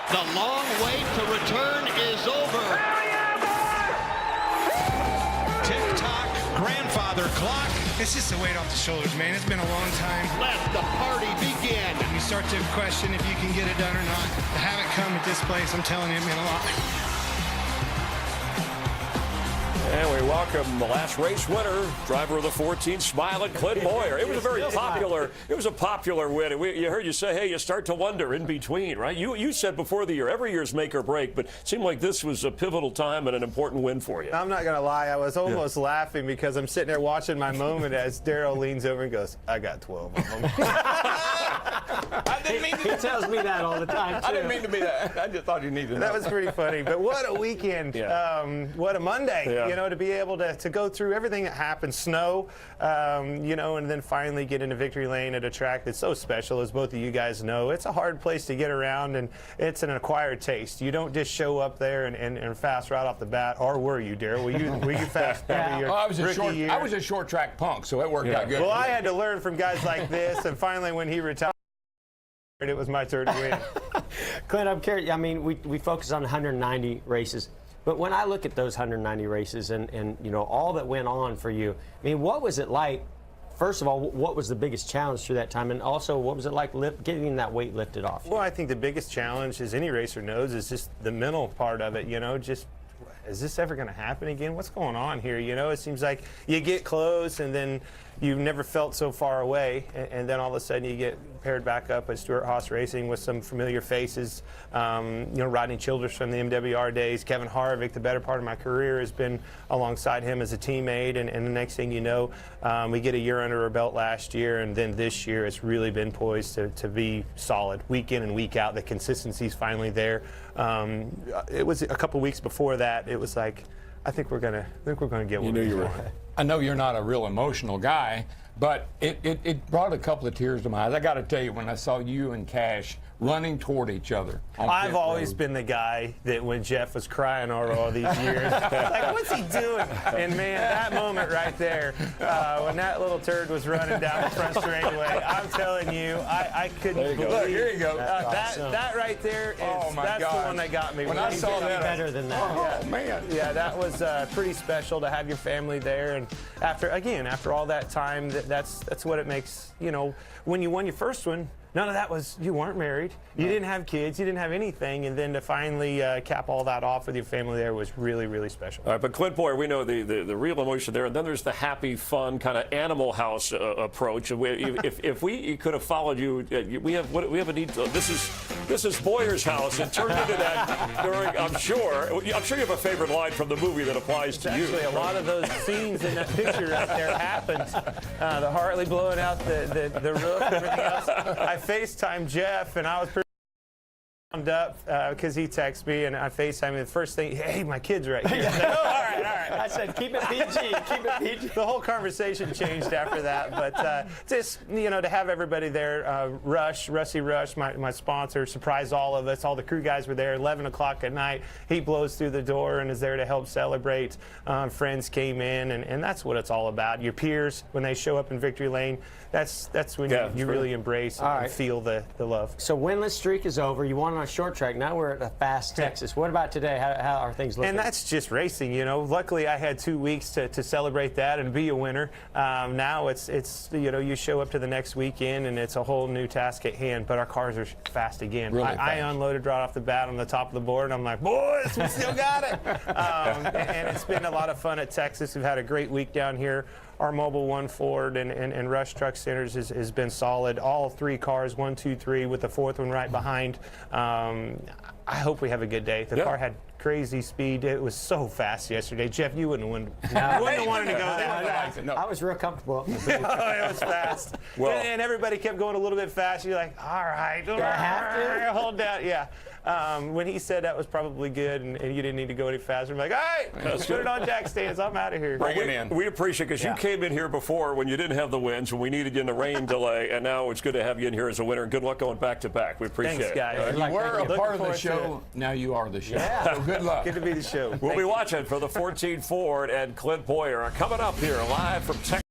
The long wait to return is over. Tick-tock, grandfather clock. It's just a weight off the shoulders, man. It's been a long time. Let the party begin. You start to question if you can get it done or not. To have it come at this place, I'm telling you, it meant a lot. And we welcome the last race winner, driver of the 14, smiling Clint Boyer. It was a very popular. It was a popular win. And you heard you say, "Hey, you start to wonder in between, right?" You said before the year, every year's make or break, but it seemed like this was a pivotal time and an important win for you. I'm not gonna lie, I was almost laughing because I'm sitting there watching my moment as Darrell leans over and goes, "I got 12 of them." I didn't mean to. He tells me that all the time, too. I didn't mean to be that. I just thought you needed to know. That was pretty funny. But what a weekend. What a Monday, to be able to go through everything that happened, snow, and then finally get into victory lane at a track that's so special, as both of you guys know. It's a hard place to get around, and it's an acquired taste. You don't just show up there and fast right off the bat, or were you, Darrell? Were you fast? I was a short track punk, so it worked out good. Well, I had to learn from guys like this, and finally when he retired, it was my turn to win. Clint, I'm curious. I mean, we focus on 190 races, but when I look at those 190 races and all that went on for you, I mean, what was it like? First of all, what was the biggest challenge through that time, and also what was it like getting that weight lifted off? Well, I think the biggest challenge, as any racer knows, is just the mental part of it. Just is this ever going to happen again? What's going on here? It seems like you get close and then you've never felt so far away, and then all of a sudden you get paired back up at Stuart Haas Racing with some familiar faces. Rodney Childress from the MWR days, Kevin Harvick. The better part of my career has been alongside him as a teammate, and the next thing you know, we get a year under our belt last year, and then this year it's really been poised to be solid week in and week out. The consistency's finally there. It was a couple weeks before that. It was like, I think we're gonna get one. You were. I know you're not a real emotional guy, but it brought a couple of tears to my eyes. I got to tell you, when I saw you and Cash running toward each other. I've always been the guy that when Jeff was crying over all these years, like, what's he doing? And man, that moment right there, when that little turd was running down the front straightaway, I'm telling you, I couldn't believe. Look, here you go. That right there is, that's the one that got me. When I saw that, better than that. Oh man. Yeah, that was pretty special to have your family there, and after all that time, that's what it makes. When you won your first one, none of that was, you weren't married, you didn't have kids, you didn't have anything, and then to finally cap all that off with your family there was really, really special. All right, but Clint Boyer, we know the real emotion there, and then there's the happy, fun kind of Animal House approach. If we could have followed you, we have a need. This is Boyer's house. It turned into that during. I'm sure you have a favorite line from the movie that applies to you. Actually, a lot of those scenes in that picture right there happened. The Harley blowing out the roof, everything else. I FaceTimed Jeff, and I was pretty wound up because he texted me, and I FaceTimed him. The first thing, hey, my kid's right here. I said, oh, all right. I said, keep it PG, keep it PG. The whole conversation changed after that, but just, to have everybody there, Rusty Rush, my sponsor, surprised all of us. All the crew guys were there, 11 o'clock at night. He blows through the door and is there to help celebrate. Friends came in, and that's what it's all about. Your peers, when they show up in victory lane, that's when you really embrace and feel the love. So winless streak is over. You won on a short track. Now we're at a fast Texas. What about today? How are things looking? And that's just racing, Luckily, I had 2 weeks to celebrate that and be a winner. Now it's you show up to the next weekend and it's a whole new task at hand. But our cars are fast again. Really I unloaded right off the bat on the top of the board. And I'm like, boys, we still got it. And it's been a lot of fun at Texas. We've had a great week down here. Our Mobile One Ford and Rush Truck Centers has been solid. All 3 cars, 1, 2, 3, with the 4th one right behind. I hope we have a good day. The car had crazy speed. It was so fast yesterday. Jeff, you wouldn't have wanted to go that fast. I was real comfortable. It was fast. And everybody kept going a little bit fast. You're like, all right, hold down. Yeah. When he said that was probably good and you didn't need to go any faster, I'm like, all right, put it on jack stands. I'm out of here. Bring it in. We appreciate it because you came in here before when you didn't have the wins, when we needed you in the rain delay, and now it's good to have you in here as a winner. Good luck going back to back. We appreciate it. Thanks, guys. You were a part of the show. Now you are the show. Yeah. So good luck. Good to be the show. We'll be watching for the 14 Ford and Clint Boyer coming up here live from Texas.